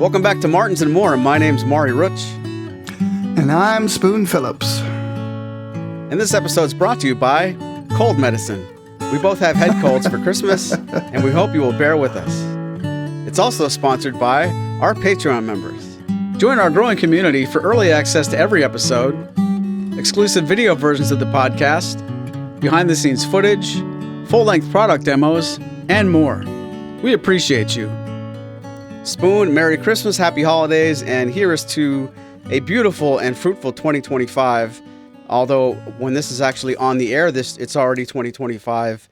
Welcome back to Martins and More. My name's Maury Rutch. And I'm Spoon Phillips. And this episode's brought to you by Cold Medicine. We both have head colds for Christmas, and we hope you will bear with us. It's also sponsored by our Patreon members. Join our growing community for early access to every episode, exclusive video versions of the podcast, behind-the-scenes footage, full-length product demos, and more. We appreciate you. Spoon, Merry Christmas, Happy Holidays, and here is to a beautiful and fruitful 2025. Although when this is actually on the air, it's already 2025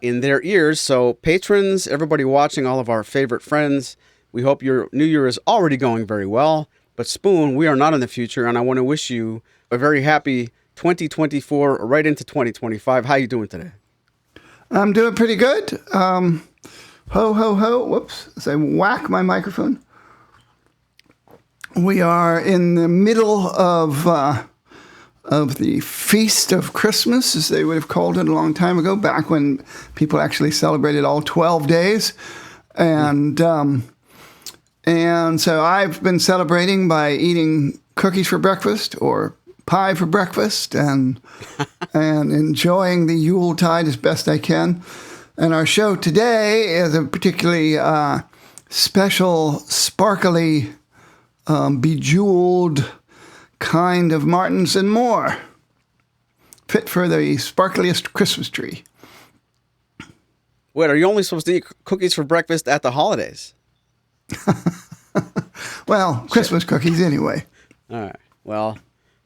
in their ears. So patrons, everybody watching, all of our favorite friends, we hope your new year is already going very well. But Spoon, we are not in the future, and I want to wish you a very happy 2024 right into 2025. How are you doing today? I'm doing pretty good. Ho, ho, ho. Whoops. As I whack my microphone. We are in the middle of the Feast of Christmas, as they would have called it a long time ago, back when people actually celebrated all 12 days. And so I've been celebrating by eating cookies for breakfast or pie for breakfast and enjoying the Yuletide as best I can. And our show today is a particularly special, sparkly, bejeweled kind of Martins and More, fit for the sparkliest Christmas tree. Wait, are you only supposed to eat cookies for breakfast at the holidays? Well, Christmas cookies anyway. All right. Well,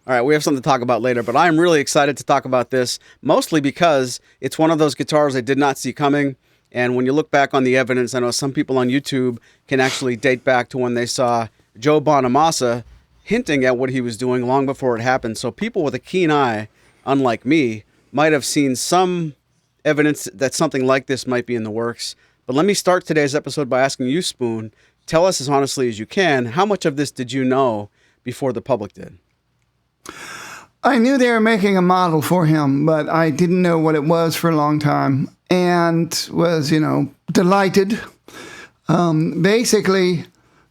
all right. We have something to talk about later, but I'm really excited to talk about this, mostly because it's one of those guitars I did not see coming. And when you look back on the evidence, I know some people on YouTube can actually date back to when they saw Joe Bonamassa hinting at what he was doing long before it happened. So people with a keen eye, unlike me, might have seen some evidence that something like this might be in the works. But let me start today's episode by asking you, Spoon, tell us as honestly as you can, how much of this did you know before the public did? I knew they were making a model for him, but I didn't know what it was for a long time and was, delighted. Basically,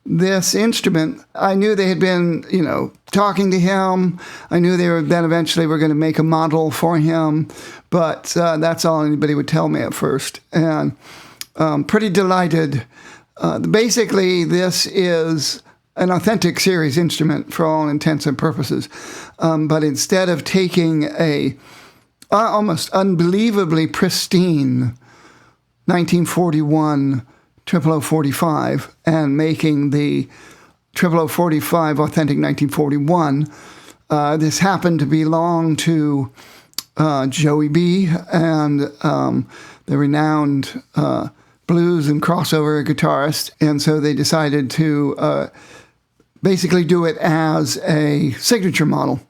this instrument, I knew they had been, talking to him. I knew they were then eventually were going to make a model for him, but that's all anybody would tell me at first. And pretty delighted. Basically, this is an authentic series instrument for all intents and purposes. But instead of taking a almost unbelievably pristine 1941 0045 and making the 0045 authentic 1941, this happened to belong to Joey B. and the renowned blues and crossover guitarist. And so they decided to basically do it as a signature model.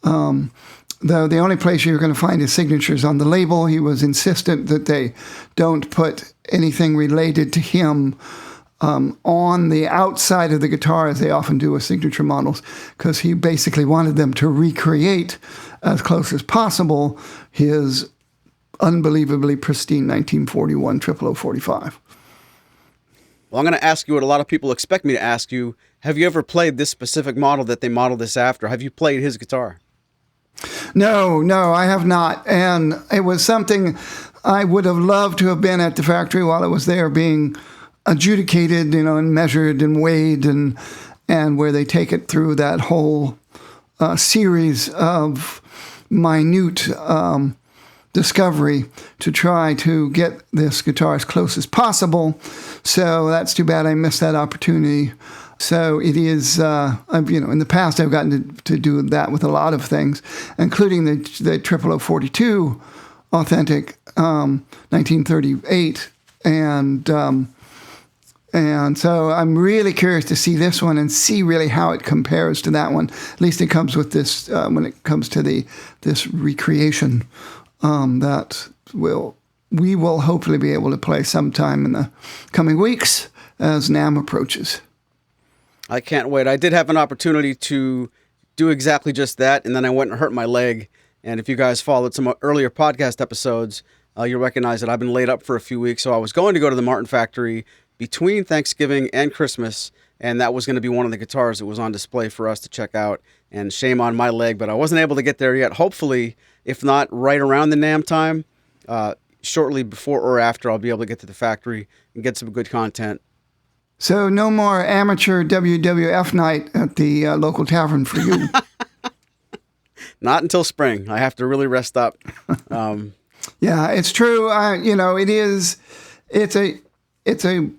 Though the only place you're going to find his signatures on the label, he was insistent that they don't put anything related to him on the outside of the guitar, as they often do with signature models, because he basically wanted them to recreate as close as possible his unbelievably pristine 1941 0045. Well, I'm going to ask you what a lot of people expect me to ask you. Have you ever played this specific model that they modeled this after? Have you played his guitar? No, I have not. And it was something I would have loved to have been at the factory while it was there being adjudicated, and measured and weighed, and where they take it through that whole series of minute discovery to try to get this guitar as close as possible. So that's too bad I missed that opportunity. So it is, in the past I've gotten to do that with a lot of things, including the 0042 authentic 1938, and so I'm really curious to see this one and see really how it compares to that one. At least it comes with this when it comes to this recreation that we will hopefully be able to play sometime in the coming weeks as NAMM approaches. I can't wait. I did have an opportunity to do exactly just that, and then I went and hurt my leg. And if you guys followed some earlier podcast episodes, you'll recognize that I've been laid up for a few weeks. So I was going to go to the Martin factory between Thanksgiving and Christmas and that was going to be one of the guitars that was on display for us to check out. And shame on my leg, but I wasn't able to get there yet. Hopefully, if not right around the NAMM time, shortly before or after, I'll be able to get to the factory and get some good content. So no more amateur WWF night at the local tavern for you. Not until spring. I have to really rest up. Yeah, it's true. It's a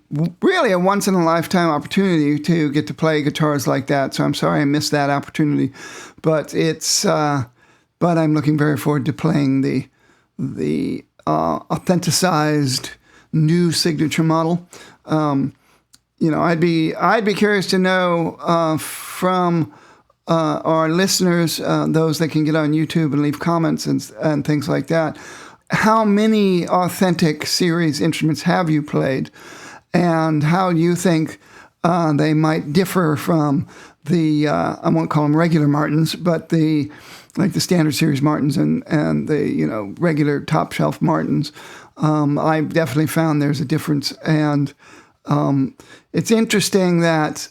really a once in a lifetime opportunity to get to play guitars like that. So I'm sorry I missed that opportunity, but but I'm looking very forward to playing the authenticized new signature model. I'd be curious to know from our listeners, those that can get on YouTube and leave comments and things like that. How many authentic series instruments have you played, and how do you think they might differ from the I won't call them regular Martins, but the standard series Martins and the regular top shelf Martins? I've definitely found there's a difference, and it's interesting that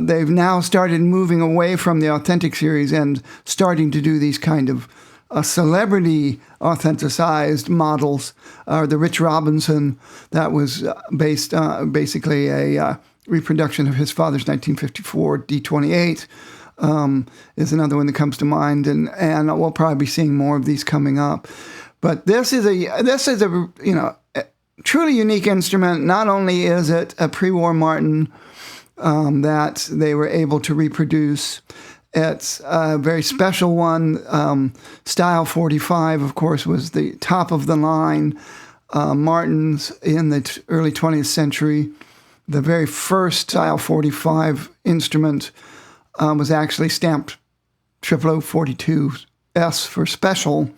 they've now started moving away from the authentic series and starting to do these kind of celebrity authenticized models. The Rich Robinson, that was based basically a reproduction of his father's 1954 D28, is another one that comes to mind, and we'll probably be seeing more of these coming up. But this is a truly unique instrument. Not only is it a pre-war Martin that they were able to reproduce, it's a very special one. Style 45, of course, was the top of the line Martins in the early 20th century. The very first Style 45 instrument was actually stamped 0042S for special.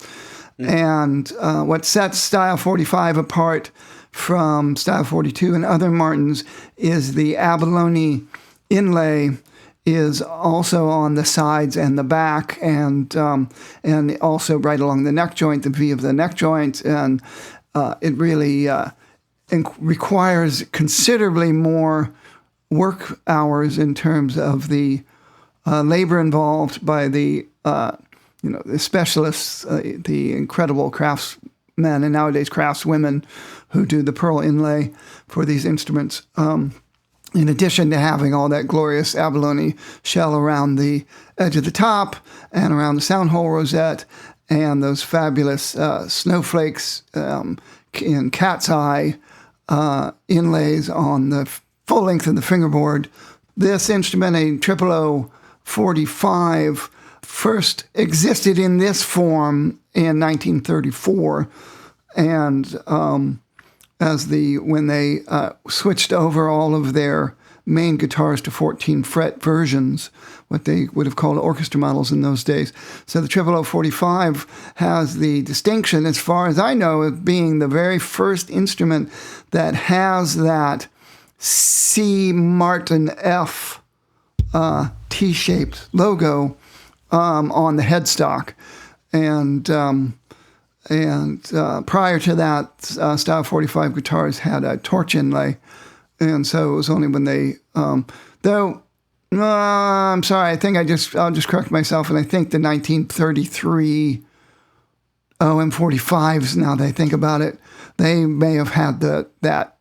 And what sets Style 45 apart from Style 42 and other Martins is the abalone inlay is also on the sides and the back, and also right along the neck joint, the V of the neck joint, and it really requires considerably more work hours in terms of the labor involved by the the specialists, the incredible craftsmen and nowadays craftswomen who do the pearl inlay for these instruments. In addition to having all that glorious abalone shell around the edge of the top and around the sound hole rosette, and those fabulous snowflakes in cat's eye inlays on the full length of the fingerboard. This instrument, a 0045, first existed in this form in 1934, and when they switched over all of their main guitars to 14-fret versions, what they would have called orchestra models in those days. So the 0045 has the distinction, as far as I know, of being the very first instrument that has that C Martin F T-shaped logo on the headstock. And prior to that, Style 45 guitars had a torch inlay. And so it was only when they, I'm sorry, I think I'll just correct myself, and I think the 1933 OM45s, now that I think about it, they may have had that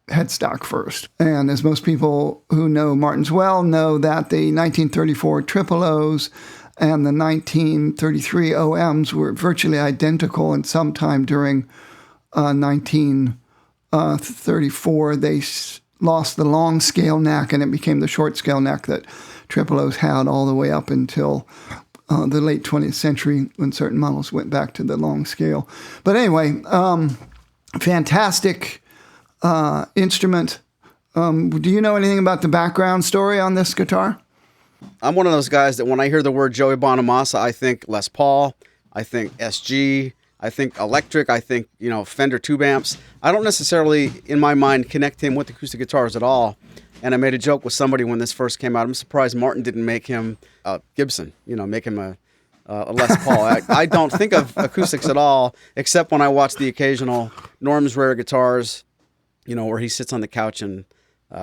headstock first. And as most people who know Martins well know, that the 1934 Triple O's and the 1933 OMs were virtually identical, and sometime during 1934, they lost the long scale neck, and it became the short scale neck that Triple O's had all the way up until the late 20th century, when certain models went back to the long scale. But anyway, fantastic instrument. Do you know anything about the background story on this guitar? I'm one of those guys that when I hear the word Joey Bonamassa, I think Les Paul, I think SG, I think electric, I think, Fender tube amps. I don't necessarily, in my mind, connect him with acoustic guitars at all. And I made a joke with somebody when this first came out. I'm surprised Martin didn't make him Gibson, make him a Les Paul. I don't think of acoustics at all, except when I watch the occasional Norm's Rare Guitars, where he sits on the couch and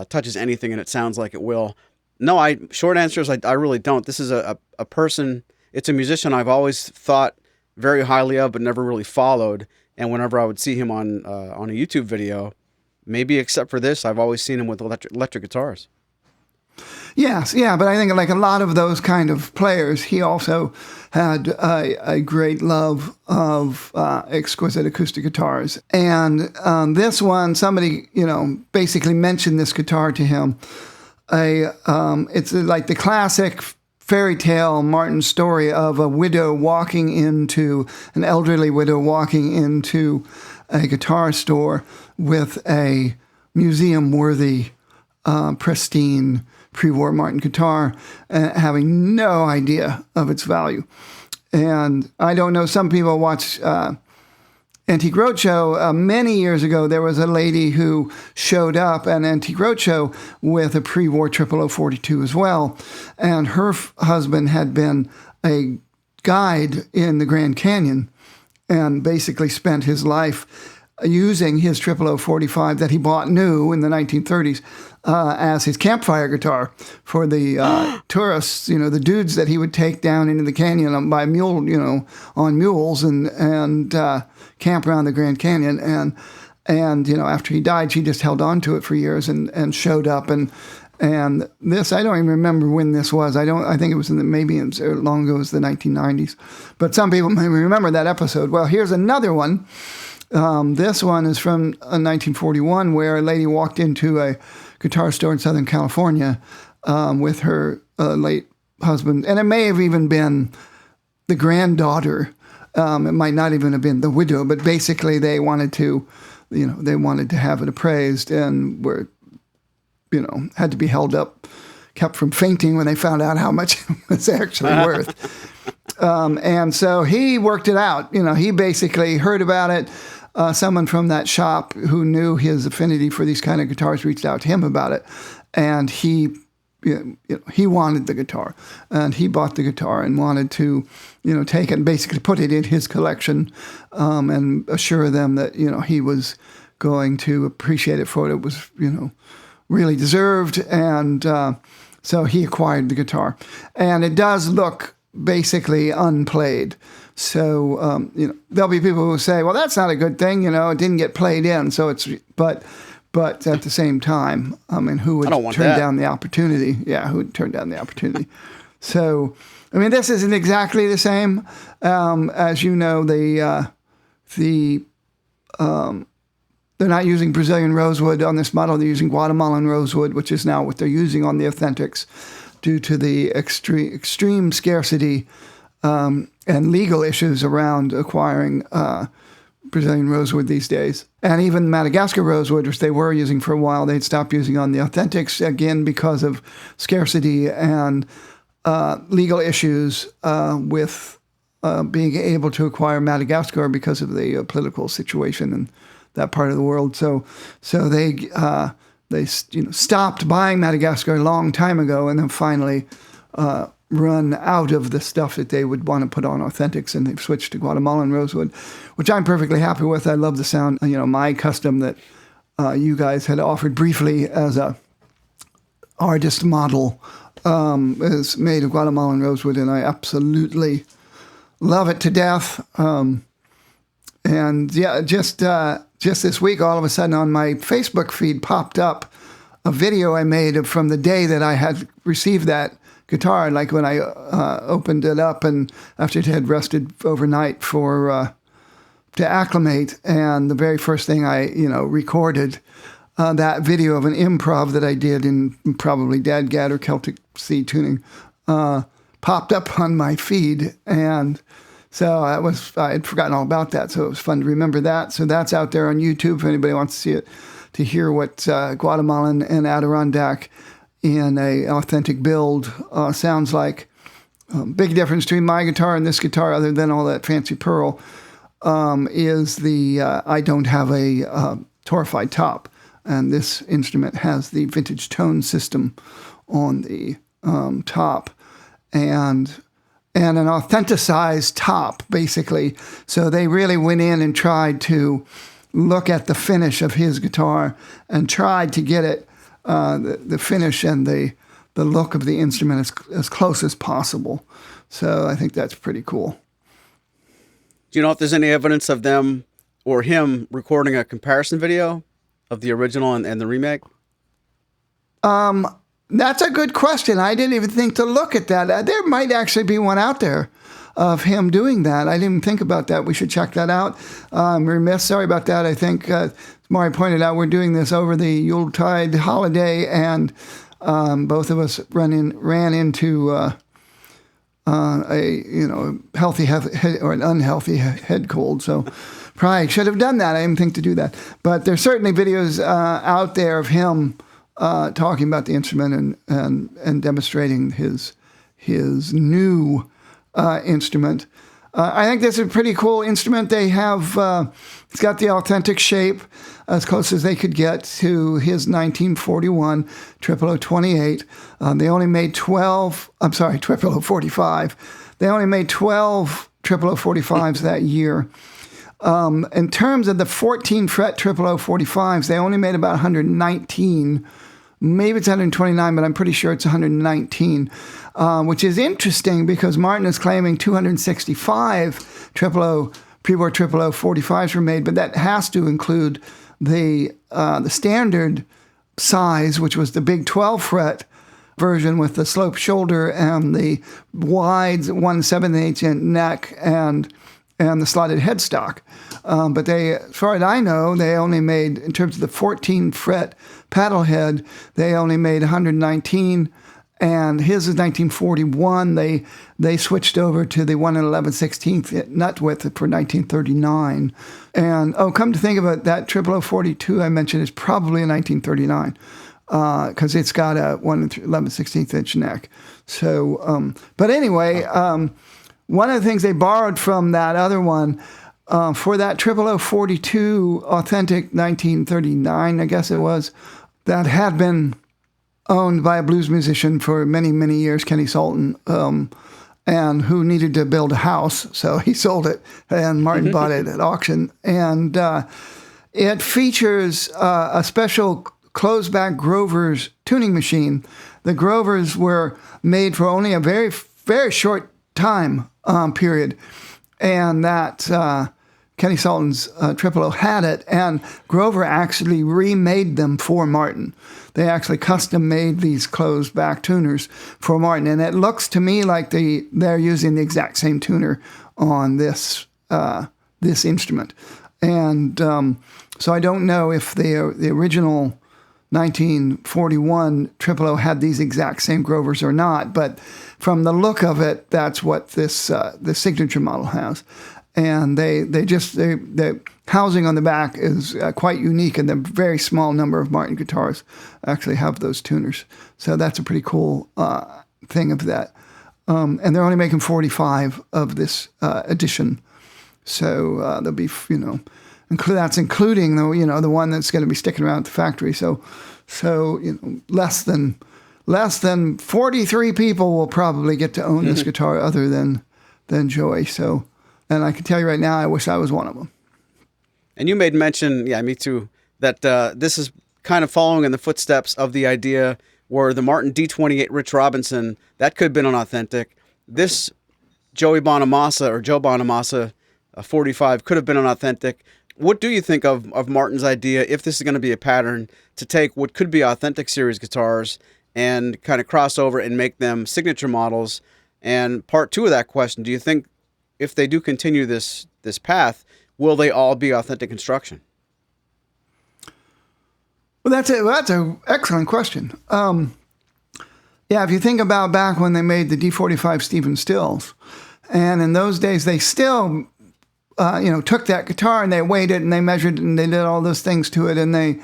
touches anything and it sounds like it will. No, short answer is I really don't. This is a person, it's a musician I've always thought very highly of, but never really followed. And whenever I would see him on a YouTube video, maybe except for this, I've always seen him with electric guitars. Yes, yeah, but I think like a lot of those kind of players, he also had a great love of exquisite acoustic guitars. And this one, somebody, basically mentioned this guitar to him. It's like the classic fairy tale Martin story of an elderly widow walking into a guitar store with a museum-worthy, pristine pre-war Martin guitar, having no idea of its value. And I don't know, some people watch Antique Roadshow. Many years ago, there was a lady who showed up at Antique Roadshow with a pre-war 0042 as well. And her husband had been a guide in the Grand Canyon and basically spent his life using his 0045 that he bought new in the 1930s as his campfire guitar for the tourists, the dudes that he would take down into the canyon by mule, on mules and camp around the Grand Canyon. And after he died, she just held on to it for years and showed up. And this, I don't even remember when this was. I think it was maybe as long ago as the 1990s. But some people may remember that episode. Well, here's another one. This one is from 1941, where a lady walked into a guitar store in Southern California with her late husband. And it may have even been the granddaughter. It might not even have been the widow, but basically they wanted to have it appraised and were, had to be held up, kept from fainting when they found out how much it was actually worth. And so he worked it out. He basically heard about it. Someone from that shop who knew his affinity for these kind of guitars reached out to him about it, and he wanted the guitar, and he bought the guitar and wanted to, take it and basically put it in his collection, and assure them that he was going to appreciate it for what it was, really deserved, and so he acquired the guitar, and it does look basically unplayed. So, there'll be people who say, well, that's not a good thing. It didn't get played in. So but at the same time, who would turn down the opportunity? Yeah. Who would turn down the opportunity? So, this isn't exactly the same. As you know, they're not using Brazilian rosewood on this model. They're using Guatemalan rosewood, which is now what they're using on the Authentics due to the extreme scarcity and legal issues around acquiring Brazilian rosewood these days. And even Madagascar rosewood, which they were using for a while, they'd stopped using on the Authentics, again, because of scarcity and legal issues with being able to acquire Madagascar because of the political situation in that part of the world. So they stopped buying Madagascar a long time ago, and then finally run out of the stuff that they would want to put on Authentics, and they've switched to Guatemalan rosewood, which I'm perfectly happy with. I love the sound. My custom that you guys had offered briefly as a artist model is made of Guatemalan rosewood, and I absolutely love it to death. And yeah, just this week, all of a sudden on my Facebook feed popped up a video I made from the day that I had received that guitar, like when I opened it up and after it had rested overnight to acclimate. And the very first thing I, recorded that video of an improv that I did in probably Dadgad or Celtic Sea tuning popped up on my feed. And so I had forgotten all about that. So it was fun to remember that. So that's out there on YouTube if anybody wants to see it, to hear what Guatemalan and Adirondack in a authentic build sounds like. Big difference between my guitar and this guitar, other than all that fancy pearl, is I don't have a torrefied top, and this instrument has the vintage tone system on the top, and an authenticized top, basically. So they really went in and tried to look at the finish of his guitar and tried to get it the finish and the look of the instrument as close as possible. So I think that's pretty cool. Do you know if there's any evidence of them or him recording a comparison video of the original and the remake? That's a good question. I didn't even think to look at that. There might actually be one out there of him doing that. I didn't even think about that. We should check that out. I'm remiss. Sorry about that. I think, as Maury pointed out, we're doing this over the Yuletide holiday, and both of us ran into a healthy head or an unhealthy head cold. So probably should have done that. I didn't think to do that. But there's certainly videos out there of him talking about the instrument and demonstrating his new instrument. I think this is a pretty cool instrument. They have it's got the authentic shape as close as they could get to his 1941 0028. They only made 0045. They only made 12 0045s that year. In terms of the 14 fret 0045s, they only made about 119. Maybe it's 129, but I'm pretty sure it's 119, which is interesting because Martin is claiming 265 pre-war 0045s were made, but that has to include the standard size, which was the big 12 fret version with the sloped shoulder and the wide 1/7/8 inch neck and the slotted headstock. But they, as far as I know, they only made, in terms of the 14 fret paddle head, they only made 119, and his is 1941. They switched over to the 1 11/16 nut width for 1939. And come to think of it, that 0042 I mentioned is probably a 1939 because it's got a 1 11/16 inch neck. So, but anyway, one of the things they borrowed from that other one, for that 0042 authentic 1939, I guess it was, that had been owned by a blues musician for many, many years, Kenny Sultan, and who needed to build a house. So he sold it, and Martin bought it at auction. And it features a special closed-back Grover's tuning machine. The Grovers were made for only a very, very short time period, and that Kenny Sultan's 00 had it, and Grover actually remade them for Martin. They actually custom made these closed back tuners for Martin, and it looks to me like they're using the exact same tuner on this instrument. And so I don't know if the original 1941 00 had these exact same Grovers or not, but from the look of it, that's what this signature model has. And the housing on the back is quite unique, and the very small number of Martin guitars actually have those tuners. So that's a pretty cool thing of that. And they're only making 45 of this edition. So there'll be, that's including the one that's going to be sticking around at the factory. So less than 43 people will probably get to own this guitar other than Joey. So, and I can tell you right now, I wish I was one of them. And you made mention, yeah, me too, that this is kind of following in the footsteps of the idea where the Martin D28 Rich Robinson, that could have been an authentic. This Joe Bonamassa 45 could have been an authentic. What do you think of Martin's idea, if this is going to be a pattern, to take what could be authentic series guitars and kind of cross over and make them signature models? And part two of that question, do you think if they do continue this path, will they all be authentic construction? Well, that's an excellent question. If you think about back when they made the D45 Stephen Stills, and in those days they still, took that guitar and they weighed it and they measured it and they did all those things to it, and they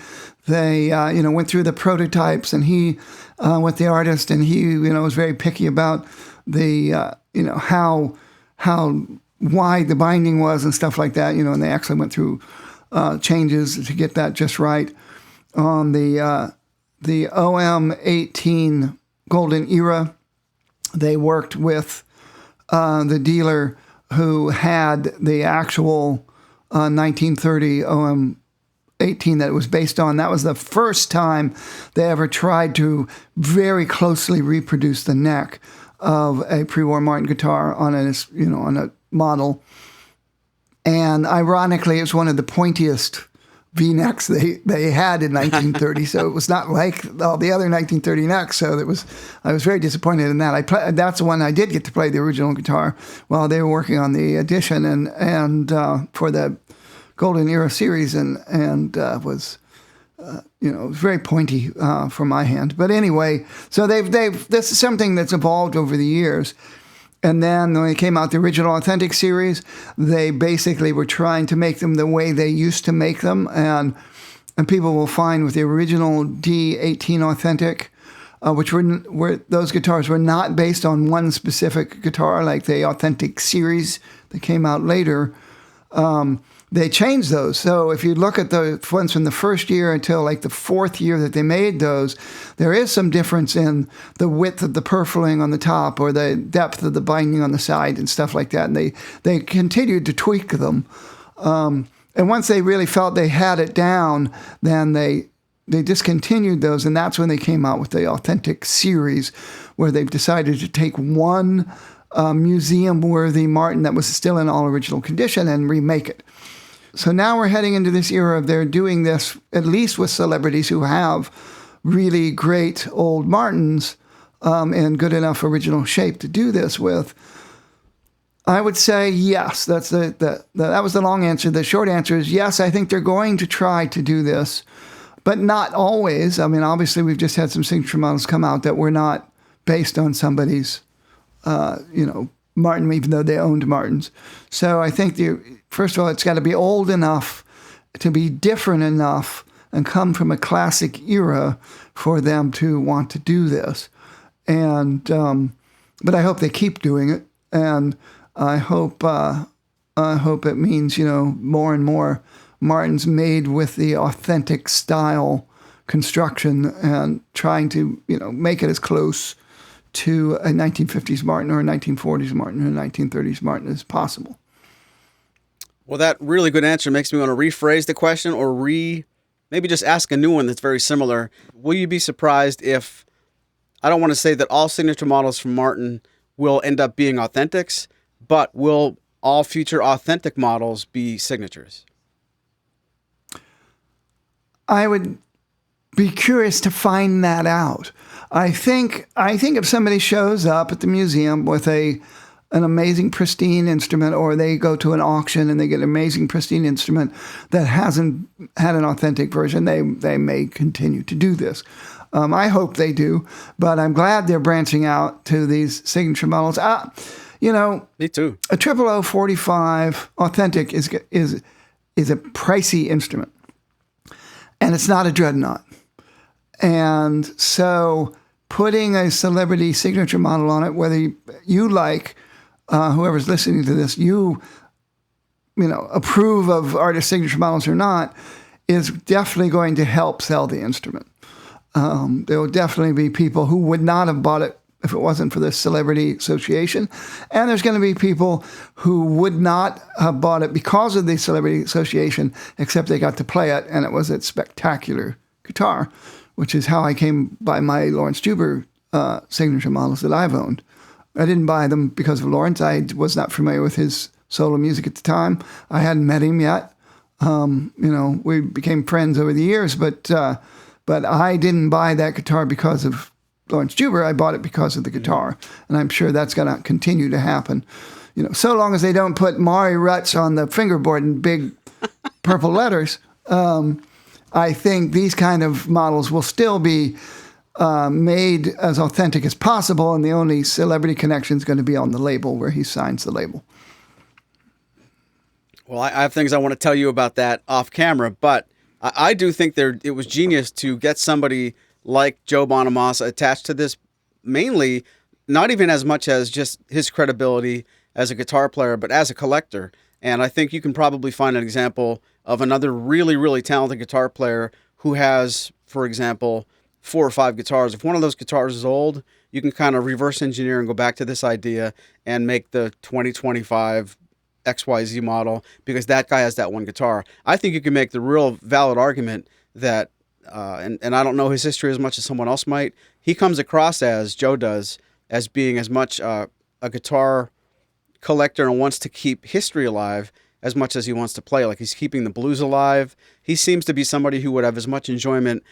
went through the prototypes, and he with the artist, and he was very picky about the how wide the binding was and stuff like that, and they actually went through changes to get that just right. On the OM 18 Golden Era, they worked with the dealer who had the actual 1930 OM 18 that it was based on. That was the first time they ever tried to very closely reproduce the neck of a pre-war Martin guitar on a model. And ironically, it's one of the pointiest V-necks they had in 1930. So it was not like all the other 1930 necks. So I was very disappointed in that. That's the one I did get to play the original guitar while they were working on the edition and for the Golden Era series, and was it was very pointy for my hand. But anyway, so this is something that's evolved over the years. And then when they came out, the original Authentic series, they basically were trying to make them the way they used to make them. And people will find with the original D18 Authentic, which were those guitars were not based on one specific guitar like the Authentic series that came out later. They changed those. So if you look at the ones from the first year until like the fourth year that they made those, there is some difference in the width of the purfling on the top or the depth of the binding on the side and stuff like that. And they continued to tweak them. And once they really felt they had it down, then they discontinued those. And that's when they came out with the Authentic series, where they've decided to take one museum-worthy Martin that was still in all original condition and remake it. So now we're heading into this era of they're doing this, at least with celebrities who have really great old Martins in good enough original shape to do this with. I would say yes. That was the long answer. The short answer is yes, I think they're going to try to do this, but not always. I mean, obviously, we've just had some signature models come out that were not based on somebody's Martin, even though they owned Martins. So I think, first of all, it's got to be old enough to be different enough and come from a classic era for them to want to do this. And but I hope they keep doing it, and I hope it means more and more Martins made with the authentic style construction and trying to make it as close to a 1950s Martin or a 1940s Martin or a 1930s Martin as possible. Well, that really good answer makes me want to rephrase the question or maybe just ask a new one that's very similar. Will you be surprised if, I don't want to say that all signature models from Martin will end up being authentics, but will all future authentic models be signatures? I would be curious to find that out. I think if somebody shows up at the museum with an amazing pristine instrument, or they go to an auction and they get an amazing pristine instrument that hasn't had an authentic version, they may continue to do this. I hope they do, but I'm glad they're branching out to these signature models. Me too. A 00045 authentic is a pricey instrument, and it's not a dreadnought. And so putting a celebrity signature model on it, whether you like, whoever's listening to this, you approve of artist signature models or not, is definitely going to help sell the instrument. There will definitely be people who would not have bought it if it wasn't for this celebrity association. And there's going to be people who would not have bought it because of the celebrity association, except they got to play it, and it was a spectacular guitar, which is how I came by my Lawrence Juber signature models that I've owned. I didn't buy them because of Lawrence. I was not familiar with his solo music at the time. I hadn't met him yet. We became friends over the years, but I didn't buy that guitar because of Lawrence Juber. I bought it because of the guitar, and I'm sure that's going to continue to happen. So long as they don't put Maury Rutch on the fingerboard in big purple letters. I think these kind of models will still be made as authentic as possible, and the only celebrity connection is going to be on the label where he signs the label. Well, I have things I want to tell you about that off camera, but I do think it was genius to get somebody like Joe Bonamassa attached to this, mainly not even as much as just his credibility as a guitar player, but as a collector. And I think you can probably find an example of another really, really talented guitar player who has, for example, 4 or 5 guitars. If one of those guitars is old, you can kind of reverse engineer and go back to this idea and make the 2025 XYZ model because that guy has that one guitar. I think you can make the real valid argument that, and I don't know his history as much as someone else might, he comes across as, Joe does, as being as much a guitar collector and wants to keep history alive as much as he wants to play. Like he's keeping the blues alive. He seems to be somebody who would have as much enjoyment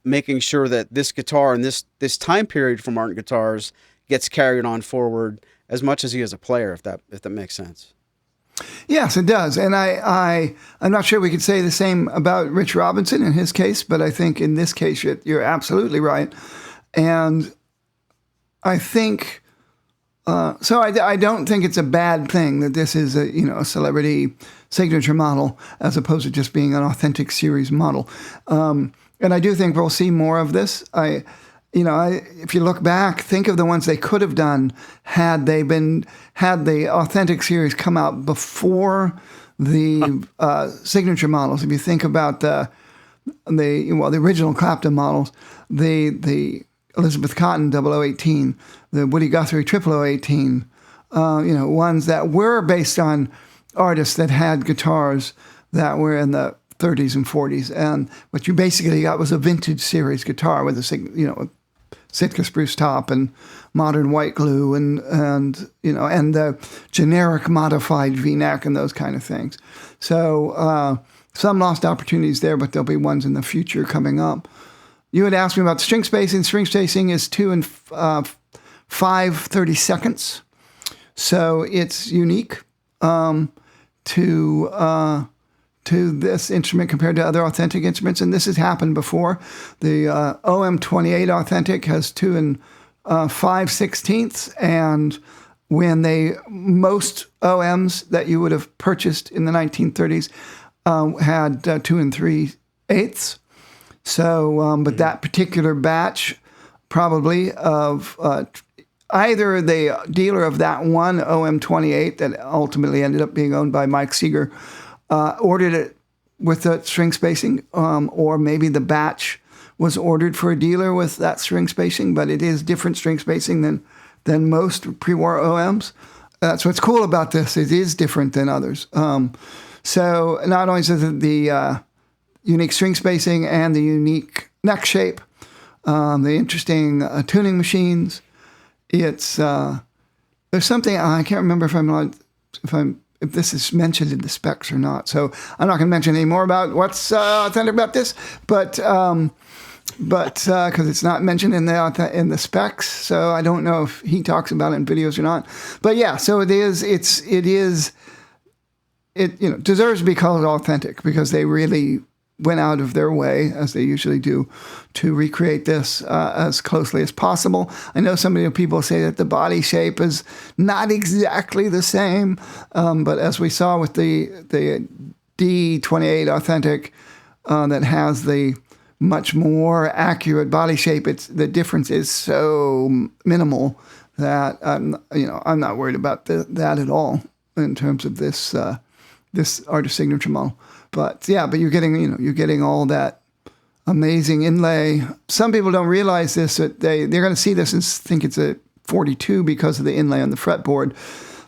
making sure that this guitar and this time period from Martin guitars gets carried on forward as much as he is a player, if that makes sense. Yes, it does. And I'm not sure we could say the same about Rich Robinson in his case, but I think in this case you're absolutely right. And I think so. I don't think it's a bad thing that this is a celebrity signature model as opposed to just being an authentic series model. And I do think we'll see more of this. If you look back, think of the ones they could have done had the authentic series come out before the signature models. If you think about the original Clapton models, the Elizabeth Cotton 0018, the Woody Guthrie 0018, ones that were based on artists that had guitars that were in the 30s and 40s, and what you basically got was a vintage series guitar with a Sitka spruce top and modern white glue and the generic modified V-neck and those kind of things. So some lost opportunities there, but there'll be ones in the future coming up. You had asked me about string spacing. String spacing is 2 and 5/32, so it's unique to this instrument compared to other authentic instruments, and this has happened before. The OM28 authentic has 2 and 5/16, and when most OMs that you would have purchased in the 1930s had 2 and 3/8. So, but that particular batch, probably of either the dealer of that one OM28 that ultimately ended up being owned by Mike Seeger, ordered it with the string spacing, or maybe the batch was ordered for a dealer with that string spacing, but it is different string spacing than most pre-war OMs. That's what's cool about this. It is different than others. So not only is it the unique string spacing and the unique neck shape, the interesting tuning machines, it's there's something I can't remember if this is mentioned in the specs or not. So I'm not going to mention any more about what's authentic about this, but because it's not mentioned in the specs, so I don't know if he talks about it in videos or not. But yeah, so it deserves to be called authentic because they really went out of their way, as they usually do, to recreate this as closely as possible. I know some of the people say that the body shape is not exactly the same, but as we saw with the D28 authentic that has the much more accurate body shape, the difference is so minimal that I'm not worried about that at all in terms of this artist signature model. But you're getting all that amazing inlay. Some people don't realize this, that they're going to see this and think it's a 42 because of the inlay on the fretboard.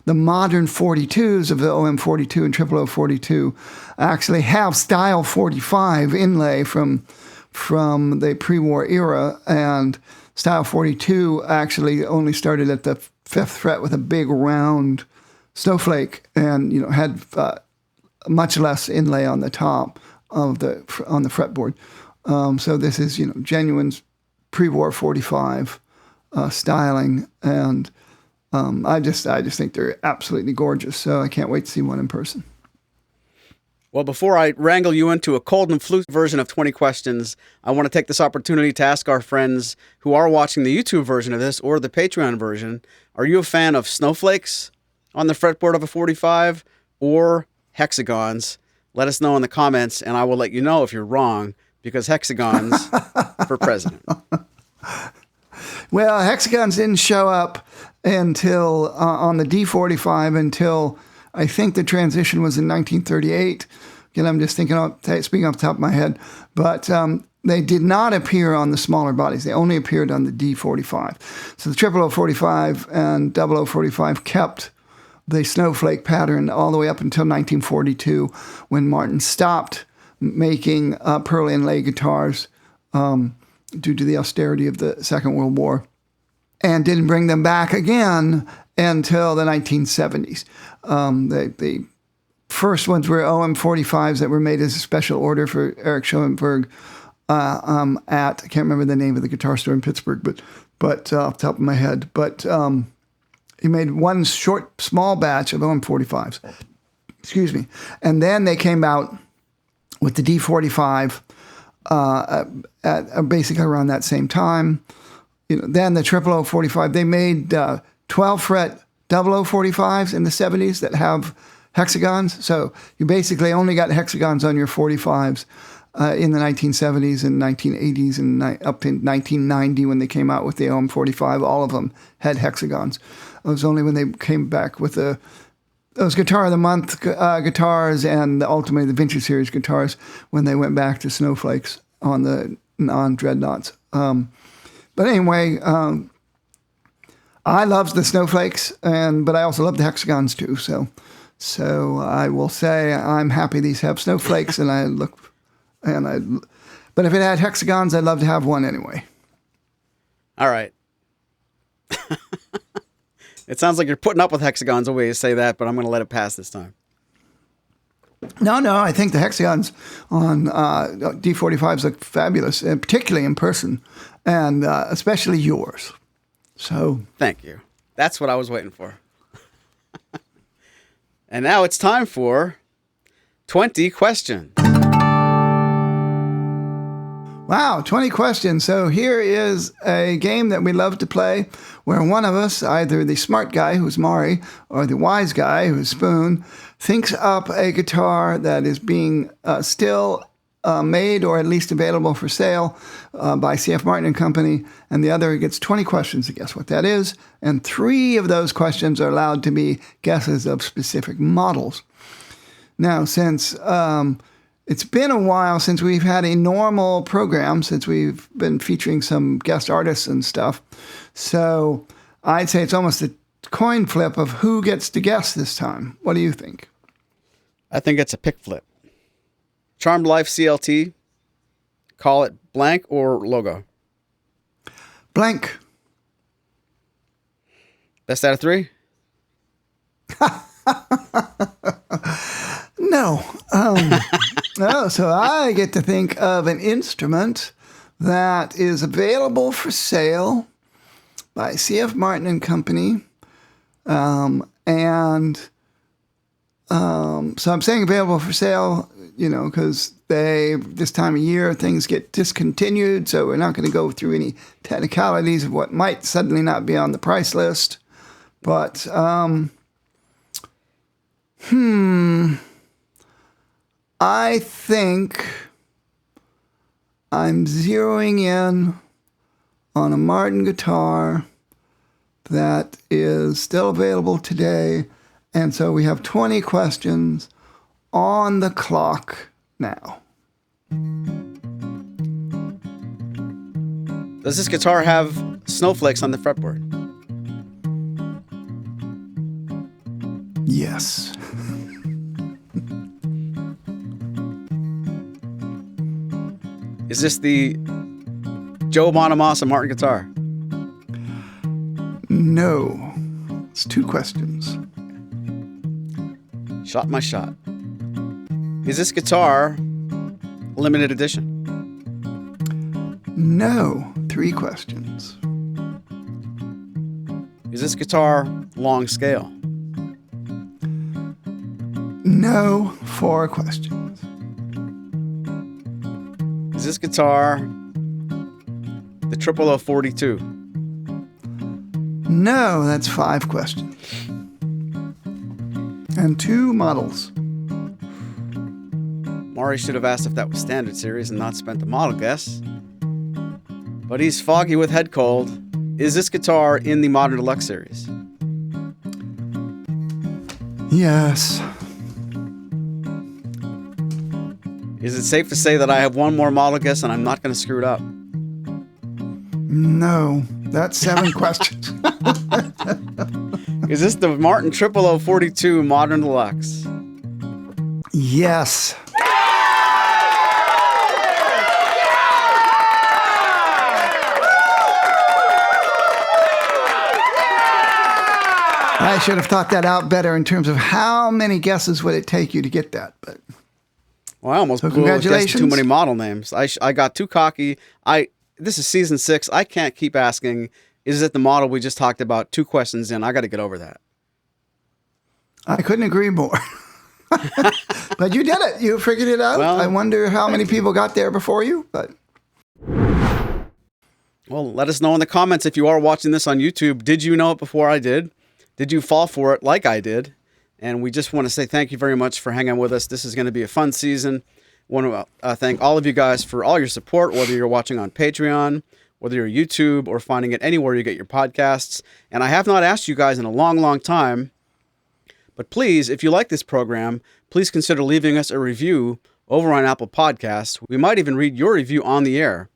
The modern 42s of the OM42 and 0042 actually have style 45 inlay from the pre-war era, and style 42 actually only started at the 5th fret with a big round snowflake, and had much less inlay on the top on the fretboard. So this is genuine pre-war 45 styling, and I just think they're absolutely gorgeous. So I can't wait to see one in person. Well, before I wrangle you into a cold and flute version of 20 questions, I want to take this opportunity to ask our friends who are watching the YouTube version of this or the Patreon version, are you a fan of snowflakes on the fretboard of a 45 or hexagons? Let us know in the comments, and I will let you know if you're wrong, because hexagons for president. Well, hexagons didn't show up until on the D45 until I think the transition was in 1938. Again, I'm just speaking off the top of my head, but they did not appear on the smaller bodies. They only appeared on the D45. So the 0045 and 0045 kept the snowflake pattern all the way up until 1942, when Martin stopped making pearl inlay guitars due to the austerity of the Second World War, and didn't bring them back again until the 1970s. The first ones were OM45s that were made as a special order for Eric Schoenberg at, I can't remember the name of the guitar store in Pittsburgh, but off the top of my head. But he made one small batch of OM45s. Excuse me. And then they came out with the D45 at basically around that same time. Then the 00045, they made 12-fret 0045s in the 70s that have hexagons. So you basically only got hexagons on your 45s in the 1970s and 1980s and up to 1990 when they came out with the OM45. All of them had hexagons. It was only when they came back with those Guitar of the Month guitars and ultimately the Vintage Series guitars when they went back to Snowflakes on the non-dreadnoughts. But anyway, I love the Snowflakes, but I also love the hexagons too. So I will say I'm happy these have snowflakes, but if it had hexagons, I'd love to have one anyway. All right. It sounds like you're putting up with hexagons the way you say that, but I'm going to let it pass this time. No, I think the hexagons on D45s look fabulous, and particularly in person, and especially yours. So thank you. That's what I was waiting for. And now it's time for 20 questions. Wow, 20 questions. So here is a game that we love to play where one of us, either the smart guy, who's Maury, or the wise guy, who's Spoon, thinks up a guitar that is being still made or at least available for sale by C.F. Martin and Company, and the other gets 20 questions to guess what that is, and 3 of those questions are allowed to be guesses of specific models. Now, since it's been a while since we've had a normal program, since we've been featuring some guest artists and stuff. So I'd say it's almost a coin flip of who gets to guess this time. What do you think? I think it's a pick flip. Charmed Life CLT, call it blank or logo? Blank. Best out of 3? No. No. So I get to think of an instrument that is available for sale by C.F. Martin and Company. So I'm saying available for sale, because this time of year, things get discontinued. So we're not going to go through any technicalities of what might suddenly not be on the price list. But, I think I'm zeroing in on a Martin guitar that is still available today. And so we have 20 questions on the clock now. Does this guitar have snowflakes on the fretboard? Yes. Is this the Joe Bonamassa Martin guitar? No. It's 2 questions. Shot my shot. Is this guitar limited edition? No. 3 questions. Is this guitar long scale? No. 4 questions. Is this guitar the 00042? No, that's 5 questions. And 2 models. Maury should have asked if that was standard series and not spent the model guess. But he's foggy with head cold. Is this guitar in the Modern Deluxe series? Yes. Is it safe to say that I have one more model guess and I'm not going to screw it up? No, that's 7 questions. Is this the Martin 00042 Modern Deluxe? Yes. I should have thought that out better in terms of how many guesses would it take you to get that. But well, I almost blew it with too many model names. I got too cocky. This is season 6. I can't keep asking, is it the model we just talked about? 2 questions in. I got to get over that. I couldn't agree more. But you did it. You figured it out. Well, I wonder how many people got there before you. But well, let us know in the comments if you are watching this on YouTube. Did you know it before I did? Did you fall for it like I did? And we just want to say thank you very much for hanging with us. This is going to be a fun season. I want to thank all of you guys for all your support, whether you're watching on Patreon, whether you're YouTube, or finding it anywhere you get your podcasts. And I have not asked you guys in a long, long time, but please, if you like this program, please consider leaving us a review over on Apple Podcasts. We might even read your review on the air.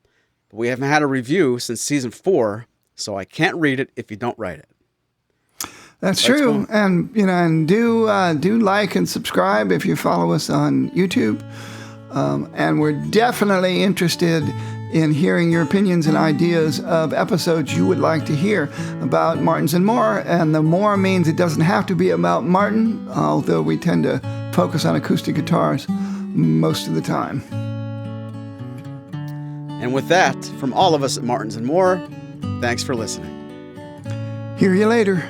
But we haven't had a review since season 4, so I can't read it if you don't write it. That's true. And do like and subscribe if you follow us on YouTube. And we're definitely interested in hearing your opinions and ideas of episodes you would like to hear about Martins and more. And the more means it doesn't have to be about Martin, although we tend to focus on acoustic guitars most of the time. And with that, from all of us at Martins and More, thanks for listening. Hear you later.